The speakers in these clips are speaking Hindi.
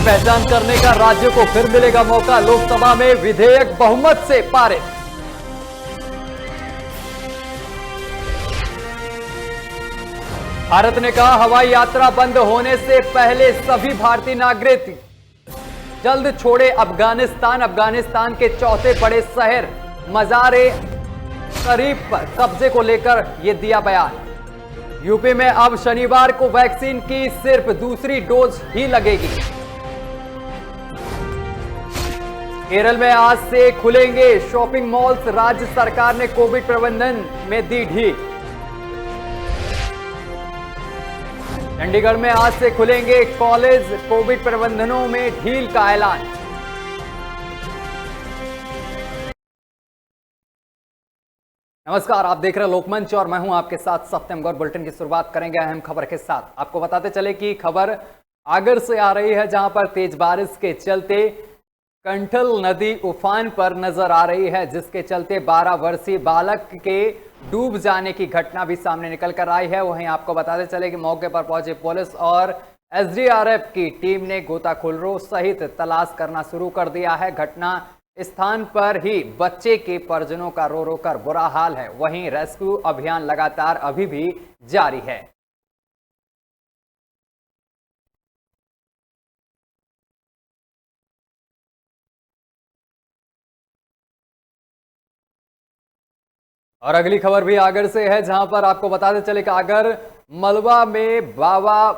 पहचान करने का राज्यों को फिर मिलेगा मौका। लोकसभा में विधेयक बहुमत से पारित। भारत ने कहा हवाई यात्रा बंद होने से पहले सभी भारतीय नागरिक जल्द छोड़े अफगानिस्तान। अफगानिस्तान के चौथे बड़े शहर मज़ार-ए शरीफ पर कब्जे को लेकर यह दिया बयान। यूपी में अब शनिवार को वैक्सीन की सिर्फ दूसरी डोज ही लगेगी। केरल में आज से खुलेंगे शॉपिंग मॉल्स। राज्य सरकार ने कोविड प्रबंधन में दी ढील। चंडीगढ़ में आज से खुलेंगे कॉलेज। कोविड प्रबंधनों में ढील का ऐलान। नमस्कार, आप देख रहे हैं लोकमंच और मैं हूं आपके साथ सत्यम गौर। बुलेटिन की शुरुआत करेंगे अहम खबर के साथ। आपको बताते चले कि खबर आगर से आ रही है, जहां पर तेज बारिश के चलते कंठल नदी उफान पर नजर आ रही है, जिसके चलते 12 वर्षीय बालक के डूब जाने की घटना भी सामने निकल कर आई है। वहीं आपको बताते चले कि मौके पर पहुंचे पुलिस और एसडीआरएफ की टीम ने गोताखोरों सहित तलाश करना शुरू कर दिया है। घटना स्थान पर ही बच्चे के परिजनों का रो रो कर बुरा हाल है। वहीं रेस्क्यू अभियान लगातार अभी भी जारी है। और अगली खबर भी आगर से है, जहां पर आपको बताते चले कि आगर मलवा में बाबा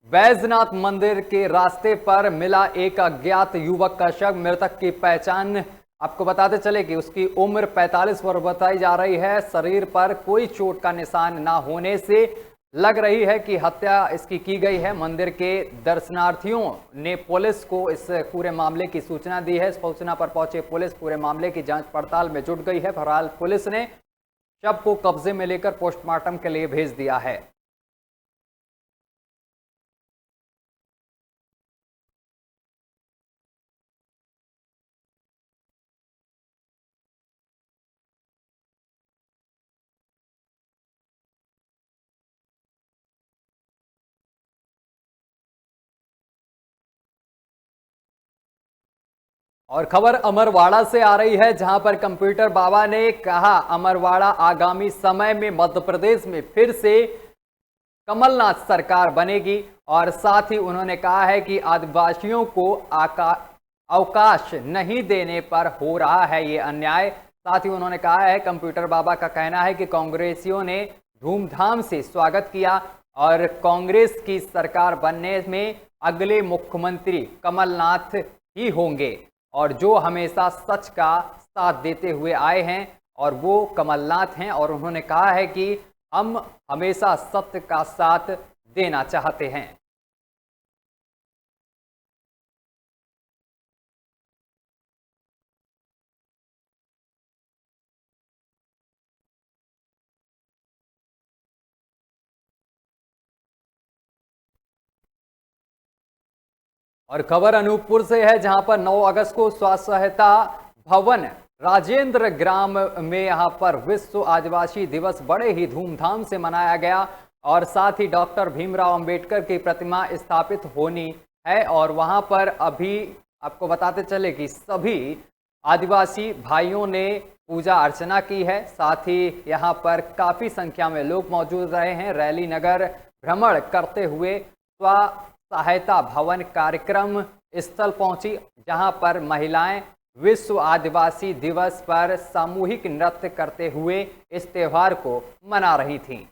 बैजनाथ मंदिर के रास्ते पर मिला एक अज्ञात युवक का शव। मृतक की पहचान आपको बताते चले कि उसकी उम्र 45 वर्ष बताई जा रही है। शरीर पर कोई चोट का निशान ना होने से लग रही है कि हत्या इसकी की गई है। मंदिर के दर्शनार्थियों ने पुलिस को इस पूरे मामले की सूचना दी है। इस सूचना पर पहुंचे पुलिस पूरे मामले की जांच पड़ताल में जुट गई है। बहरहाल पुलिस ने शव को कब्जे में लेकर पोस्टमार्टम के लिए भेज दिया है। और खबर अमरवाड़ा से आ रही है, जहां पर कंप्यूटर बाबा ने कहा अमरवाड़ा आगामी समय में मध्य प्रदेश में फिर से कमलनाथ सरकार बनेगी। और साथ ही उन्होंने कहा है कि आदिवासियों को अवकाश नहीं देने पर हो रहा है ये अन्याय। साथ ही उन्होंने कहा है कंप्यूटर बाबा का कहना है कि कांग्रेसियों ने धूमधाम से स्वागत किया और कांग्रेस की सरकार बनने में अगले मुख्यमंत्री कमलनाथ ही होंगे और जो हमेशा सच का साथ देते हुए आए हैं और वो कमलनाथ हैं। और उन्होंने कहा है कि हम हमेशा सत्य का साथ देना चाहते हैं। और खबर अनूपपुर से है, जहां पर 9 अगस्त को स्वास्थ्य सहायता भवन राजेंद्र ग्राम में यहां पर विश्व आदिवासी दिवस बड़े ही धूमधाम से मनाया गया। और साथ ही डॉक्टर भीमराव अंबेडकर की प्रतिमा स्थापित होनी है। और वहां पर अभी आपको बताते चले कि सभी आदिवासी भाइयों ने पूजा अर्चना की है। साथ ही यहां पर काफी संख्या में लोग मौजूद रहे हैं। रैली नगर भ्रमण करते हुए स्व सहायता भवन कार्यक्रम स्थल पहुंची, जहां पर महिलाएं विश्व आदिवासी दिवस पर सामूहिक नृत्य करते हुए इस त्योहार को मना रही थीं।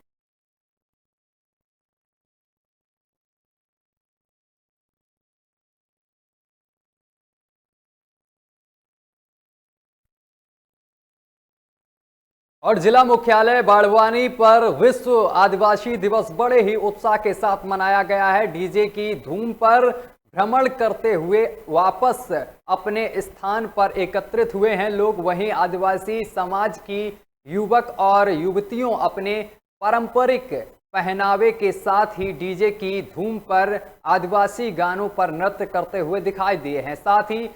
और जिला मुख्यालय बाड़वानी पर विश्व आदिवासी दिवस बड़े ही उत्साह के साथ मनाया गया है। डीजे की धूम पर भ्रमण करते हुए वापस अपने स्थान पर एकत्रित हुए हैं लोग। वहीं आदिवासी समाज की युवक और युवतियों अपने पारंपरिक पहनावे के साथ ही डीजे की धूम पर आदिवासी गानों पर नृत्य करते हुए दिखाई दिए हैं। साथ ही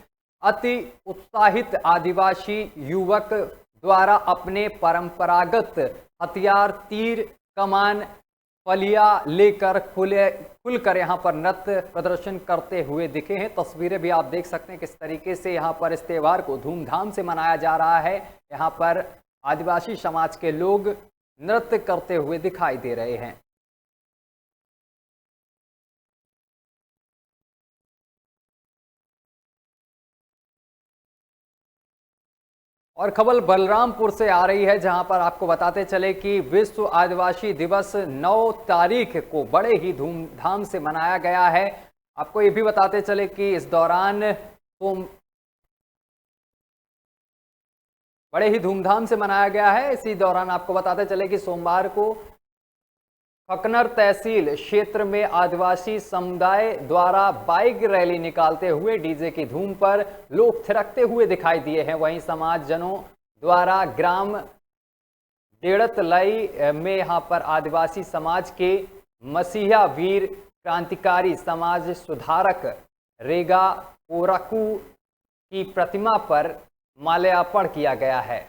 अति उत्साहित आदिवासी युवक द्वारा अपने परंपरागत हथियार तीर कमान फलिया लेकर खुलकर यहाँ पर नृत्य प्रदर्शन करते हुए दिखे हैं। तस्वीरें भी आप देख सकते हैं किस तरीके से यहाँ पर इस त्योहार को धूमधाम से मनाया जा रहा है। यहाँ पर आदिवासी समाज के लोग नृत्य करते हुए दिखाई दे रहे हैं। और खबर बलरामपुर से आ रही है, जहां पर आपको बताते चले कि विश्व आदिवासी दिवस 9 तारीख को बड़े ही धूमधाम से मनाया गया है। आपको ये भी बताते चले कि इस दौरान बड़े ही धूमधाम से मनाया गया है। इसी दौरान आपको बताते चले कि सोमवार को खकनर तहसील क्षेत्र में आदिवासी समुदाय द्वारा बाइक रैली निकालते हुए डीजे की धूम पर लोग थिरकते हुए दिखाई दिए हैं। वहीं समाज जनों द्वारा ग्राम डेड़तलई में यहां पर आदिवासी समाज के मसीहा वीर क्रांतिकारी समाज सुधारक रेगा कोराकू की प्रतिमा पर माल्यार्पण किया गया है।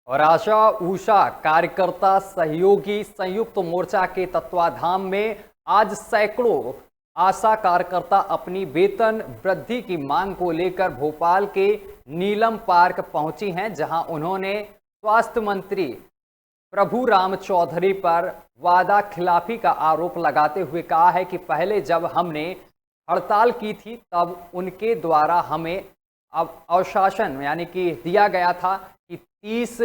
और आशा उषा कार्यकर्ता सहयोगी संयुक्त मोर्चा के तत्वाधान में आज सैकड़ों आशा कार्यकर्ता अपनी वेतन वृद्धि की मांग को लेकर भोपाल के नीलम पार्क पहुंची हैं, जहां उन्होंने स्वास्थ्य मंत्री प्रभु राम चौधरी पर वादा खिलाफी का आरोप लगाते हुए कहा है कि पहले जब हमने हड़ताल की थी तब उनके द्वारा हमें अब अवशासन यानी कि दिया गया था कि 30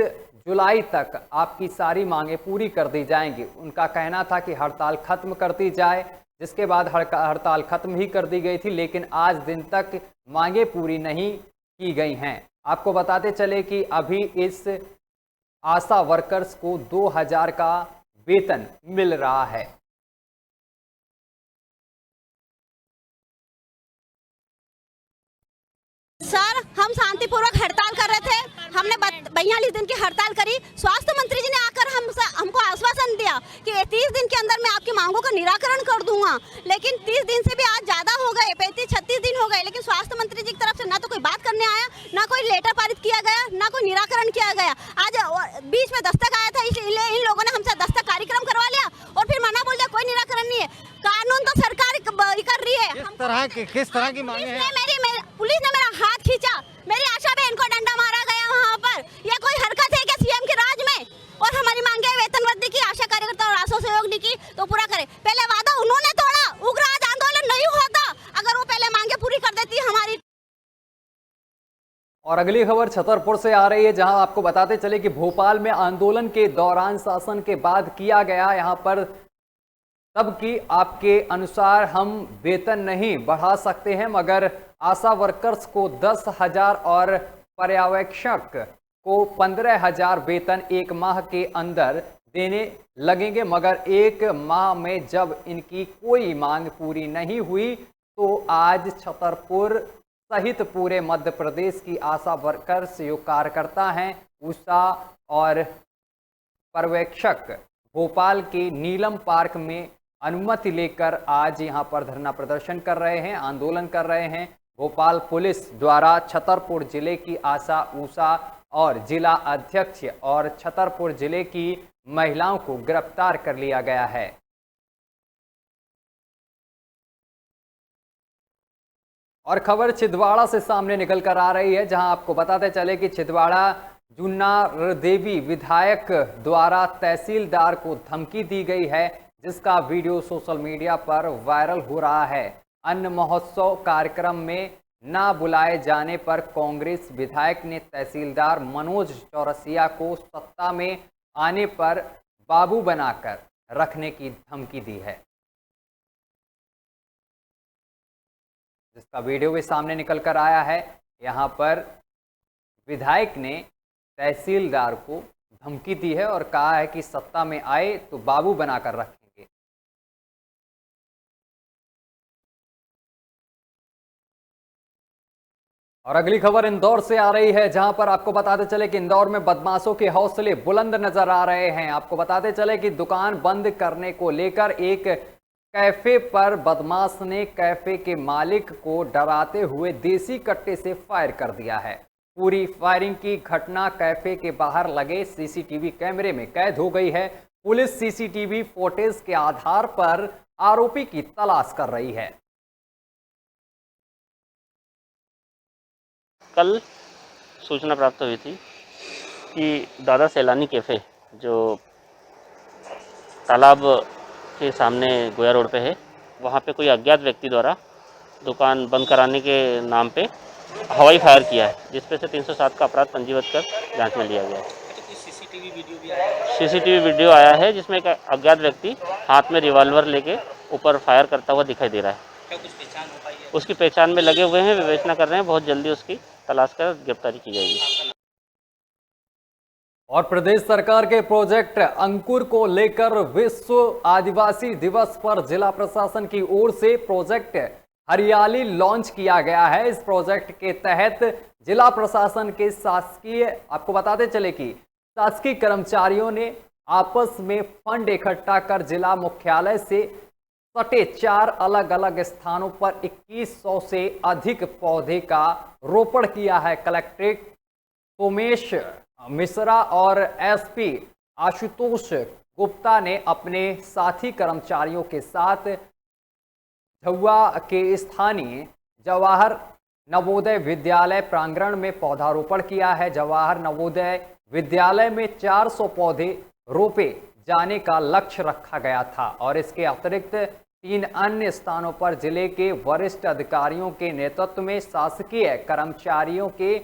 जुलाई तक आपकी सारी मांगें पूरी कर दी जाएंगी। उनका कहना था कि हड़ताल खत्म कर दी जाए, जिसके बाद हड़ताल खत्म ही कर दी गई थी, लेकिन आज दिन तक मांगें पूरी नहीं की गई हैं। आपको बताते चले कि अभी इस आशा वर्कर्स को 2000 का वेतन मिल रहा है। सर, हम शांतिपूर्वक हड़ताल कर रहे थे। हमने 42 दिन की हड़ताल करी। स्वास्थ्य मंत्री जी ने आकर हमको आश्वासन दिया कि 30 दिन के अंदर मैं आपकी मांगों का निराकरण कर दूंगा, लेकिन 30 दिन से भी आज ज्यादा हो गए, 35-36 दिन हो गए, लेकिन स्वास्थ्य मंत्री जी की तरफ से ना तो कोई बात करने आया, ना कोई लेटर पारित किया गया, ना कोई निराकरण किया गया। आज बीच में दस्तक आया था, इसलिए इन लोगों ने हमसे दस्तक कार्यक्रम करवा लिया और फिर मना बोल दिया कोई निराकरण नहीं है। कानून तो सरकार कर रही है। किस तरह की मांगे हैं? पुलिस ने मेरा हाथ खींचा, मेरी आशा बहन को डंडा मारा गया वहाँ पर। यह कोई हरकत है क्या सीएम के राज में? और हमारी मांगे वेतन वृद्धि की, आशा कार्यकर्ता और आशा सहयोग की तो पूरा करे। पहले वादा उन्होंने तोड़ा, उग्र आज आंदोलन नहीं होता अगर वो पहले मांगे पूरी कर देती हमारी। और अगली खबर छतरपुर से आ रही है, जहां आपको बताते चले कि भोपाल में आंदोलन के दौरान शासन के बाद किया गया यहां पर तब कि आपके अनुसार हम वेतन नहीं बढ़ा सकते हैं, मगर आशा वर्कर्स को 10,000 और पर्यवेक्षक को 15,000 वेतन एक माह के अंदर देने लगेंगे। मगर एक माह में जब इनकी कोई मांग पूरी नहीं हुई तो आज छतरपुर सहित पूरे मध्य प्रदेश की आशा वर्कर्स जो कार्यकर्ता हैं, उषा और पर्यवेक्षक भोपाल के नीलम पार्क में अनुमति लेकर आज यहां पर धरना प्रदर्शन कर रहे हैं, आंदोलन कर रहे हैं। भोपाल पुलिस द्वारा छतरपुर जिले की आशा उषा और जिला अध्यक्ष और छतरपुर जिले की महिलाओं को गिरफ्तार कर लिया गया है। और खबर छिंदवाड़ा से सामने निकल कर आ रही है, जहां आपको बताते चले कि छिंदवाड़ा जुन्ना देवी विधायक द्वारा तहसीलदार को धमकी दी गई है, जिसका वीडियो सोशल मीडिया पर वायरल हो रहा है। अन्न महोत्सव कार्यक्रम में ना बुलाए जाने पर कांग्रेस विधायक ने तहसीलदार मनोज चौरसिया को सत्ता में आने पर बाबू बनाकर रखने की धमकी दी है, जिसका वीडियो भी सामने निकल कर आया है। यहां पर विधायक ने तहसीलदार को धमकी दी है और कहा है कि सत्ता में आए तो बाबू बनाकर रखेंगे। और अगली खबर इंदौर से आ रही है, जहां पर आपको बताते चले कि इंदौर में बदमाशों के हौसले बुलंद नजर आ रहे हैं। आपको बताते चले कि दुकान बंद करने को लेकर एक कैफे पर बदमाश ने कैफे के मालिक को डराते हुए देसी कट्टे से फायर कर दिया है। पूरी फायरिंग की घटना कैफे के बाहर लगे सीसीटीवी कैमरे में कैद हो गई है। पुलिस सीसीटीवी फुटेज के आधार पर आरोपी की तलाश कर रही है। कल सूचना प्राप्त हुई थी कि दादा सैलानी कैफ़े जो तालाब के सामने गोया रोड पे है, वहाँ पे कोई अज्ञात व्यक्ति द्वारा दुकान बंद कराने के नाम पे हवाई फायर किया है, जिसपे से 307 का अपराध पंजीबद्ध कर जांच में लिया गया है। सीसीटीवी वीडियो आया है जिसमें एक अज्ञात व्यक्ति हाथ में रिवॉल्वर लेके ऊपर फायर करता हुआ दिखाई दे रहा है। क्या कुछ पहचान हो पाई है? उसकी पहचान में लगे हुए हैं, विवेचना कर रहे हैं, बहुत जल्दी उसकी तलाश कर गिरफ्तारी की जाएगी। और प्रदेश सरकार के प्रोजेक्ट अंकुर को लेकर विश्व आदिवासी दिवस पर जिला प्रशासन की ओर से प्रोजेक्ट हरियाली लॉन्च किया गया है। इस प्रोजेक्ट के तहत जिला प्रशासन के शासकीय, आपको बताते चले कि शासकीय कर्मचारियों ने आपस में फंड इकट्ठा कर जिला मुख्यालय से सटे 4 अलग अलग स्थानों पर 2100 से अधिक पौधे का रोपण किया है। कलेक्ट्रेट सोमेश मिश्रा और एसपी आशुतोष गुप्ता ने अपने साथी कर्मचारियों के साथ झुआ के स्थानीय जवाहर नवोदय विद्यालय प्रांगण में पौधारोपण किया है। जवाहर नवोदय विद्यालय में 400 पौधे रोपे जाने का लक्ष्य रखा गया था और इसके अतिरिक्त 3 अन्य स्थानों पर जिले के वरिष्ठ अधिकारियों के नेतृत्व में शासकीय कर्मचारियों के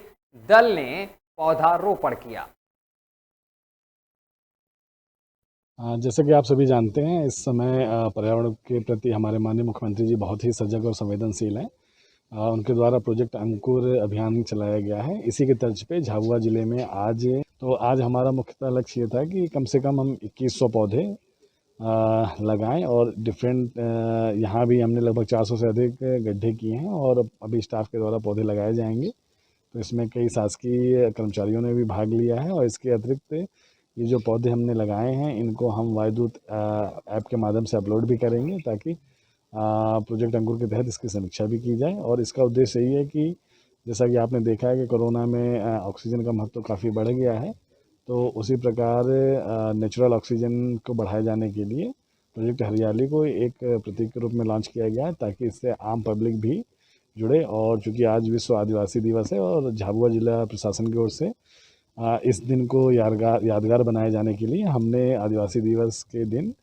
दल ने पौधारोपण किया। जैसे कि आप सभी जानते हैं, इस समय पर्यावरण के प्रति हमारे माननीय मुख्यमंत्री जी बहुत ही सजग और संवेदनशील हैं। उनके द्वारा प्रोजेक्ट अंकुर अभियान चलाया गया है। इसी के तर्ज पे झाबुआ जिले में आज हमारा मुख्यतः लक्ष्य ये था कि कम से कम हम 2100 पौधे लगाएं और डिफरेंट यहाँ भी हमने लगभग 400 से अधिक गड्ढे किए हैं और अभी स्टाफ के द्वारा पौधे लगाए जाएंगे। तो इसमें कई शासकीय कर्मचारियों ने भी भाग लिया है और इसके अतिरिक्त ये जो पौधे हमने लगाए हैं इनको हम वायुदूत ऐप के माध्यम से अपलोड भी करेंगे ताकि प्रोजेक्ट अंकुर के तहत इसकी समीक्षा भी की जाए। और इसका उद्देश्य यही है कि जैसा कि आपने देखा है कि कोरोना में ऑक्सीजन का महत्व काफ़ी बढ़ गया है, तो उसी प्रकार नेचुरल ऑक्सीजन को बढ़ाए जाने के लिए प्रोजेक्ट हरियाली को एक प्रतीक के रूप में लॉन्च किया गया है ताकि इससे आम पब्लिक भी जुड़े। और चूँकि आज विश्व आदिवासी दिवस है और झाबुआ जिला प्रशासन की ओर से इस दिन को यादगार बनाए जाने के लिए हमने आदिवासी दिवस के दिन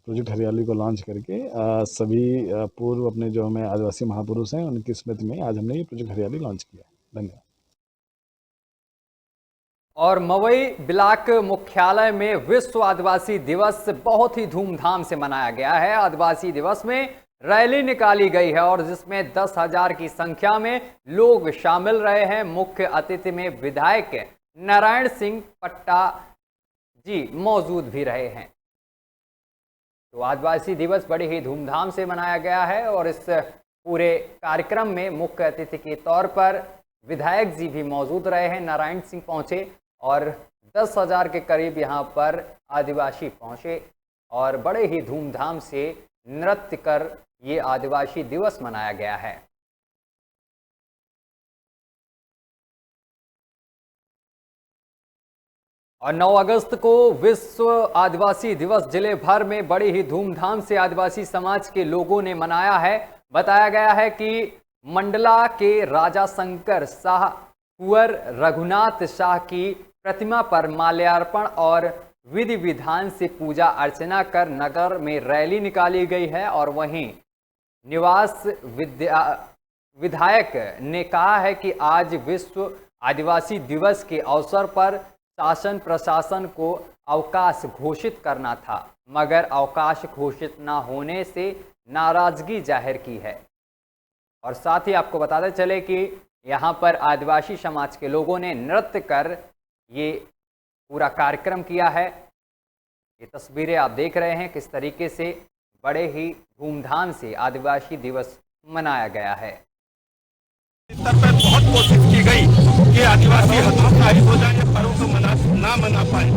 प्रोजेक्ट हरियाली को लॉन्च करके सभी पूर्व अपने जो हमें आदिवासी महापुरुष हैं उनकी स्मृति में आज हमने ये प्रोजेक्ट हरियाली लॉन्च किया। धन्यवाद। और मवई ब्लॉक मुख्यालय में विश्व आदिवासी दिवस बहुत ही धूमधाम से मनाया गया है। आदिवासी दिवस में रैली निकाली गई है और जिसमें 10,000 की संख्या में लोग शामिल रहे हैं। मुख्य अतिथि में विधायक नारायण सिंह पट्टा जी मौजूद भी रहे हैं। तो आदिवासी दिवस बड़े ही धूमधाम से मनाया गया है और इस पूरे कार्यक्रम में मुख्य अतिथि के तौर पर विधायक जी भी मौजूद रहे हैं। नारायण सिंह पहुंचे और 10,000 के करीब यहां पर आदिवासी पहुंचे और बड़े ही धूमधाम से नृत्य कर ये आदिवासी दिवस मनाया गया है। और 9 अगस्त को विश्व आदिवासी दिवस जिले भर में बड़ी ही धूमधाम से आदिवासी समाज के लोगों ने मनाया है। बताया गया है कि मंडला के राजा शंकर शाह कुंवर रघुनाथ शाह की प्रतिमा पर माल्यार्पण और विधि विधान से पूजा अर्चना कर नगर में रैली निकाली गई है। और वहीं निवास विधायक ने कहा है कि आज विश्व आदिवासी दिवस के अवसर पर शासन प्रशासन को अवकाश घोषित करना था, मगर अवकाश घोषित न होने से नाराजगी जाहिर की है। और साथ ही आपको बताते चले कि यहाँ पर आदिवासी समाज के लोगों ने नृत्य कर ये पूरा कार्यक्रम किया है। ये तस्वीरें आप देख रहे हैं किस तरीके से बड़े ही धूमधाम से आदिवासी दिवस मनाया गया है। स्तर पर बहुत कोशिश की गई कि आदिवासी हतोत्साहित हो जाए, पर्व को ना मना पाए,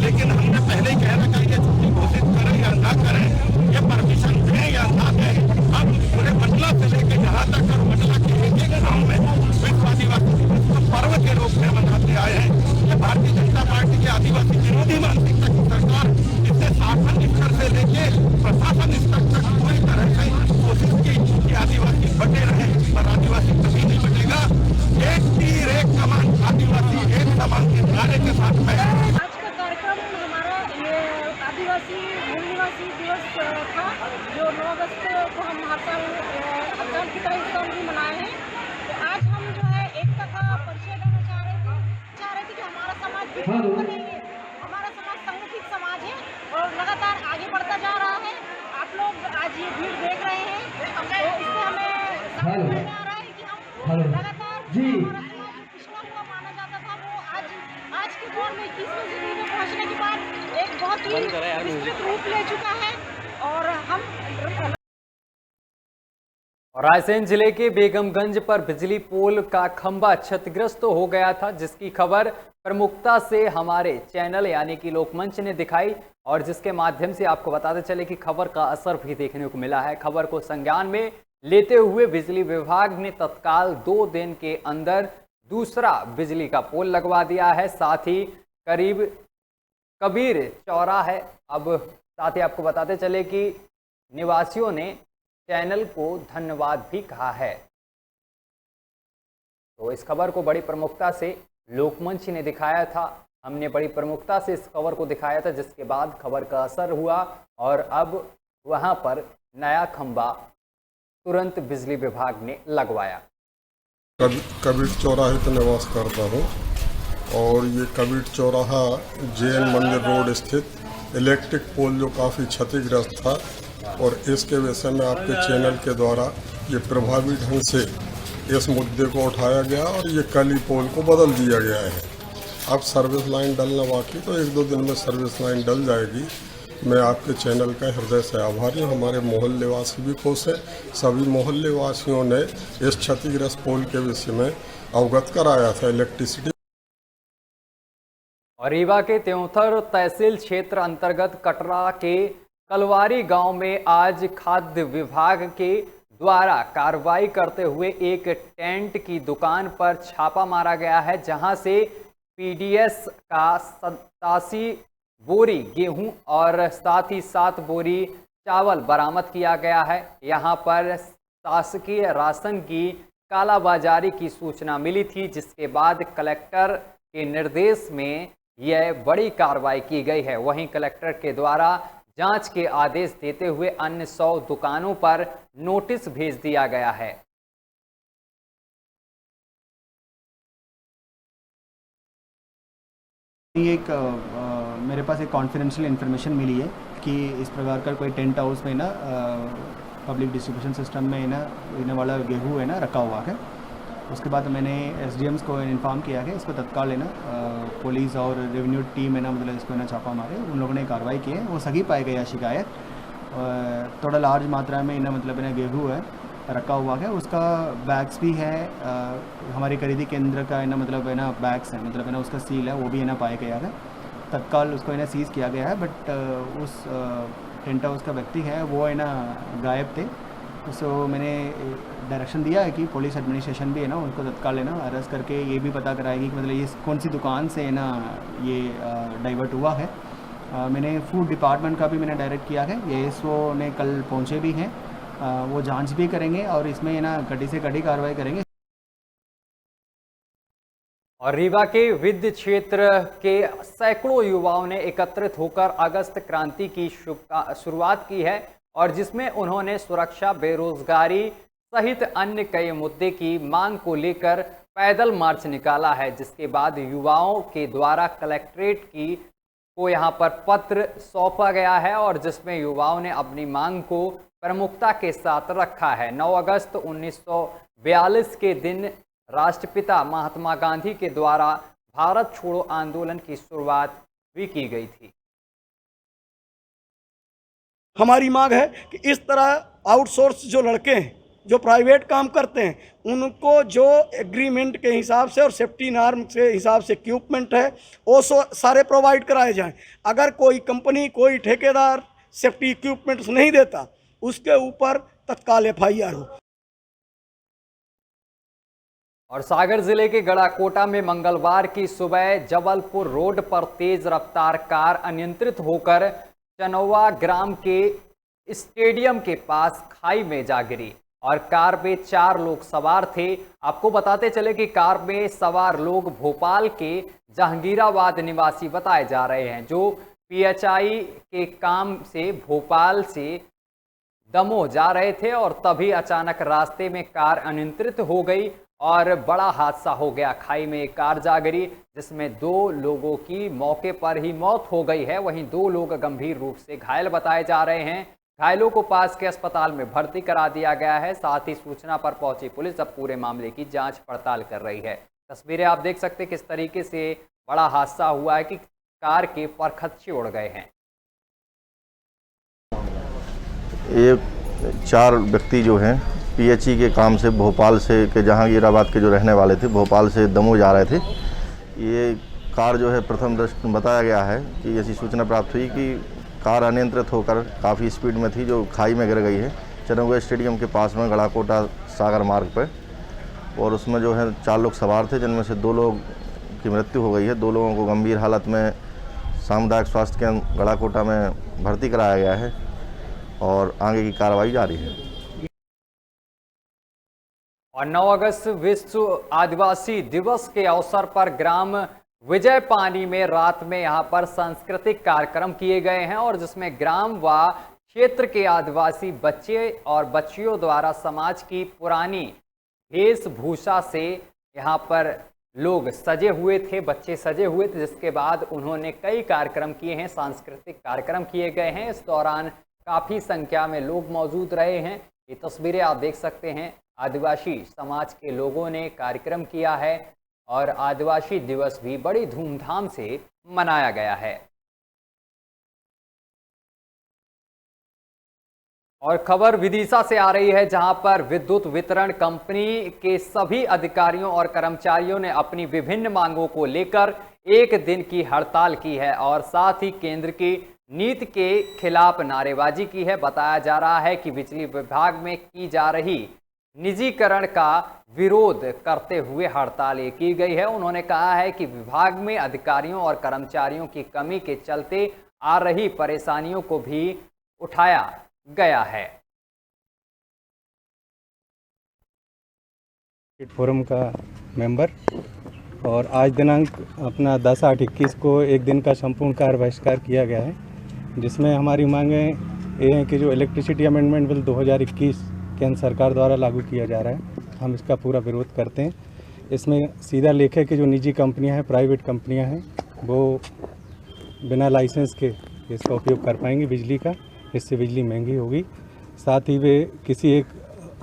लेकिन हमने पहले ही कह रखा है कि छुट्टी घोषित करें या ना करें, ये परमिशन दें या ना था जो 9 अगस्त को हम हर साल की तरह इस साल भी मनाए हैं। तो आज हम जो है एकता का परिचय देना चाह रहे थे कि हमारा समाज बिल्कुल नहीं है, हमारा समाज संगठित समाज है और लगातार आगे बढ़ता जा रहा है। आप लोग आज ये भीड़ देख रहे हैं तो इससे हमें समझ में आ रहा है कि हम लगातार हमारा समाज जो पिछड़ा हुआ माना जाता था वो आज के दौर में 21वीं सदी में पहुंचने के बाद एक बहुत ही विस्तृत रूप ले चुका है और हम और रायसेन जिले के बेगमगंज पर बिजली पोल का खंभा क्षतिग्रस्त हो गया था, जिसकी खबर प्रमुखता से हमारे चैनल यानी कि लोकमंच ने दिखाई और जिसके माध्यम से आपको बताते चले कि खबर का असर भी देखने को मिला है। खबर को संज्ञान में लेते हुए बिजली विभाग ने तत्काल 2 दिन के अंदर दूसरा बिजली का पोल लगवा दिया है। साथ ही करीब कबीर चौराहे अब साथ ही आपको बताते चले कि निवासियों ने चैनल को धन्यवाद भी कहा है। तो इस खबर को बड़ी प्रमुखता से लोकमंच ने दिखाया था, हमने बड़ी प्रमुखता से इस खबर को दिखाया था, जिसके बाद खबर का असर हुआ और अब वहां पर नया खंभा तुरंत बिजली विभाग ने लगवाया। कबीर चौराहे पर निवास करता हूँ और ये कबीर चौराहा जैन मंदिर रोड स्थित इलेक्ट्रिक पोल जो काफ़ी क्षतिग्रस्त था और इसके विषय में आपके चैनल के द्वारा ये प्रभावी ढंग से इस मुद्दे को उठाया गया और ये कल ही पोल को बदल दिया गया है। अब सर्विस लाइन डलना बाकी, तो 1-2 दिन में सर्विस लाइन डल जाएगी। मैं आपके चैनल का हृदय से आभारी हूँ। हमारे मोहल्ले वासी भी खुश हैं। सभी मोहल्ले वासियों ने इस क्षतिग्रस्त पोल के विषय में अवगत कराया था इलेक्ट्रिसिटी। और रीवा के त्योंथर तहसील क्षेत्र अंतर्गत कटरा के कलवारी गांव में आज खाद्य विभाग के द्वारा कार्रवाई करते हुए एक टेंट की दुकान पर छापा मारा गया है, जहां से पीडीएस का 87 बोरी गेहूं और साथ ही 7 बोरी चावल बरामद किया गया है। यहां पर शासकीय राशन की कालाबाजारी की सूचना मिली थी, जिसके बाद कलेक्टर के निर्देश में यह बड़ी कार्रवाई की गई है। वहीं कलेक्टर के द्वारा जांच के आदेश देते हुए अन्य 100 दुकानों पर नोटिस भेज दिया गया है। एक मेरे पास एक कॉन्फिडेंशियल इन्फॉर्मेशन मिली है कि इस प्रकार का कोई टेंट हाउस में ना पब्लिक डिस्ट्रीब्यूशन सिस्टम में ना वाला गेहूँ है ना रखा हुआ है। उसके बाद मैंने एसडीएम्स को इन्फॉर्म किया है, इसको तत्काल है ना पुलिस और रेवेन्यू टीम है ना मतलब इसको ना छापा मारे, उन लोगों ने कार्रवाई की है। वो सही पाए गया शिकायत थोड़ा लार्ज मात्रा में ना मतलब है ना गेहूँ है रखा हुआ है। उसका बैग्स भी है, हमारे खरीदी केंद्र का है ना मतलब है ना बैग्स है मतलब है ना उसका सील है, वो भी है ना पाया गया है। तत्काल उसको है ना सीज़ किया गया है। बट उस टेंट हाउस का व्यक्ति है वो है ना गायब थे। तो मैंने डायरेक्शन दिया है कि पुलिस एडमिनिस्ट्रेशन भी है ना उनको तत्काल है ना अरेस्ट करके ये भी पता कराएगी कि मतलब ये कौन सी दुकान से है ना ये डाइवर्ट हुआ है। मैंने फूड डिपार्टमेंट का भी मैंने डायरेक्ट किया है, ये एसओ ने कल पहुंचे भी हैं, वो जांच भी करेंगे और इसमें है ना कड़ी से कड़ी कार्रवाई करेंगे। और रीवा के विद्य क्षेत्र के सैकड़ों युवाओं ने एकत्रित होकर अगस्त क्रांति की शुरुआत की है और जिसमें उन्होंने सुरक्षा, बेरोजगारी सहित अन्य कई मुद्दे की मांग को लेकर पैदल मार्च निकाला है, जिसके बाद युवाओं के द्वारा कलेक्ट्रेट को यहां पर पत्र सौंपा गया है और जिसमें युवाओं ने अपनी मांग को प्रमुखता के साथ रखा है। 9 अगस्त 1942 के दिन राष्ट्रपिता महात्मा गांधी के द्वारा भारत छोड़ो आंदोलन की शुरुआत भी की गई थी। हमारी मांग है कि इस तरह आउटसोर्स जो लड़के हैं जो प्राइवेट काम करते हैं उनको जो एग्रीमेंट के हिसाब से और सेफ्टी नॉर्म के हिसाब से इक्विपमेंट है वो सारे प्रोवाइड कराए जाएं। अगर कोई कंपनी कोई ठेकेदार सेफ्टी इक्विपमेंट्स नहीं देता उसके ऊपर तत्काल एफआईआर हो। और सागर जिले के गड़ाकोटा में मंगलवार की सुबह जबलपुर रोड पर तेज रफ्तार कार अनियंत्रित होकर चनौवा ग्राम के स्टेडियम के पास खाई में जा गिरी और कार में 4 लोग सवार थे। आपको बताते चले कि कार में सवार लोग भोपाल के जहांगीराबाद निवासी बताए जा रहे हैं, जो पीएचआई के काम से भोपाल से दमोह जा रहे थे और तभी अचानक रास्ते में कार अनियंत्रित हो गई और बड़ा हादसा हो गया। खाई में एक कार जा गिरी जिसमें 2 लोगों की मौके पर ही मौत हो गई है। वहीं 2 लोग गंभीर रूप से घायल बताए जा रहे हैं। घायलों को पास के अस्पताल में भर्ती करा दिया गया है। साथ ही सूचना पर पहुंची पुलिस अब पूरे मामले की जांच पड़ताल कर रही है। तस्वीरें आप देख सकते हैं किस तरीके से बड़ा हादसा हुआ है कि कार के परखच्चे उड़ गए हैं। ये 4 व्यक्ति जो हैं पीएचई के काम से भोपाल से के जहांगीराबाद के जो रहने वाले थे, भोपाल से दमोह जा रहे थे। ये कार जो है प्रथम दृष्टि बताया गया है कि ऐसी सूचना प्राप्त हुई कि कार अनियंत्रित होकर काफ़ी स्पीड में थी जो खाई में गिर गई है चरनगोया स्टेडियम के पास में गड़ाकोटा सागर मार्ग पर। और उसमें जो है 4 लोग सवार थे जिनमें से 2 लोग की मृत्यु हो गई है। 2 लोगों को गंभीर हालत में सामुदायिक स्वास्थ्य केंद्र गड़ाकोटा में भर्ती कराया गया है और आगे की कार्रवाई जारी है। और 9 अगस्त विश्व आदिवासी दिवस के अवसर पर ग्राम विजय पानी में रात में यहां पर सांस्कृतिक कार्यक्रम किए गए हैं और जिसमें ग्राम व क्षेत्र के आदिवासी बच्चे और बच्चियों द्वारा समाज की पुरानी वेशभूषा से यहां पर लोग सजे हुए थे, बच्चे सजे हुए थे, जिसके बाद उन्होंने कई कार्यक्रम किए हैं, सांस्कृतिक कार्यक्रम किए गए हैं। इस दौरान काफ़ी संख्या में लोग मौजूद रहे हैं। ये तस्वीरें आप देख सकते हैं। आदिवासी समाज के लोगों ने कार्यक्रम किया है और आदिवासी दिवस भी बड़ी धूमधाम से मनाया गया है। और खबर विदिशा से आ रही है जहां पर विद्युत वितरण कंपनी के सभी अधिकारियों और कर्मचारियों ने अपनी विभिन्न मांगों को लेकर 1 दिन की हड़ताल की है और साथ ही केंद्र की नीति के खिलाफ नारेबाजी की है। बताया जा रहा है कि बिजली विभाग में की जा रही निजीकरण का विरोध करते हुए हड़ताल ये की गई है। उन्होंने कहा है कि विभाग में अधिकारियों और कर्मचारियों की कमी के चलते आ रही परेशानियों को भी उठाया गया है। फोरम का मेंबर और आज दिनांक अपना 10/8/21 को 1 दिन का संपूर्ण कार्य बहिष्कार किया गया है, जिसमें हमारी मांगें ये हैं कि जो इलेक्ट्रिसिटी अमेंडमेंट बिल 2021 केंद्र सरकार द्वारा लागू किया जा रहा है, हम इसका पूरा विरोध करते हैं। इसमें सीधा लेख है कि जो निजी कंपनियां हैं, प्राइवेट कंपनियां हैं, वो बिना लाइसेंस के इसका उपयोग कर पाएंगी बिजली का, इससे बिजली महंगी होगी। साथ ही वे किसी एक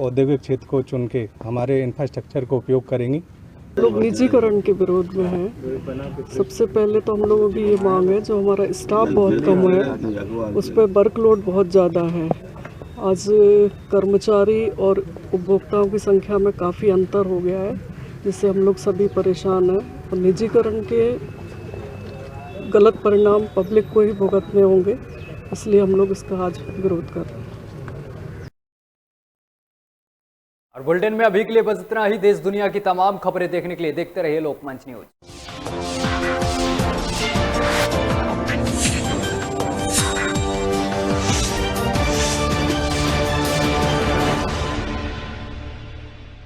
औद्योगिक क्षेत्र को चुन के हमारे इंफ्रास्ट्रक्चर को उपयोग करेंगी। लोग निजीकरण के विरोध में हैं। सबसे पहले तो हम लोगों की ये मांग है, जो हमारा स्टाफ बहुत कम है, उस पर वर्कलोड बहुत ज़्यादा है। आज कर्मचारी और उपभोक्ताओं की संख्या में काफ़ी अंतर हो गया है, जिससे हम लोग सभी परेशान हैं और निजीकरण के गलत परिणाम पब्लिक को ही भुगतने होंगे, इसलिए हम लोग इसका आज विरोध कर रहे हैं। और बुलेटिन में अभी के लिए बस इतना ही। देश दुनिया की तमाम खबरें देखने के लिए देखते रहिए लोकमंच न्यूज।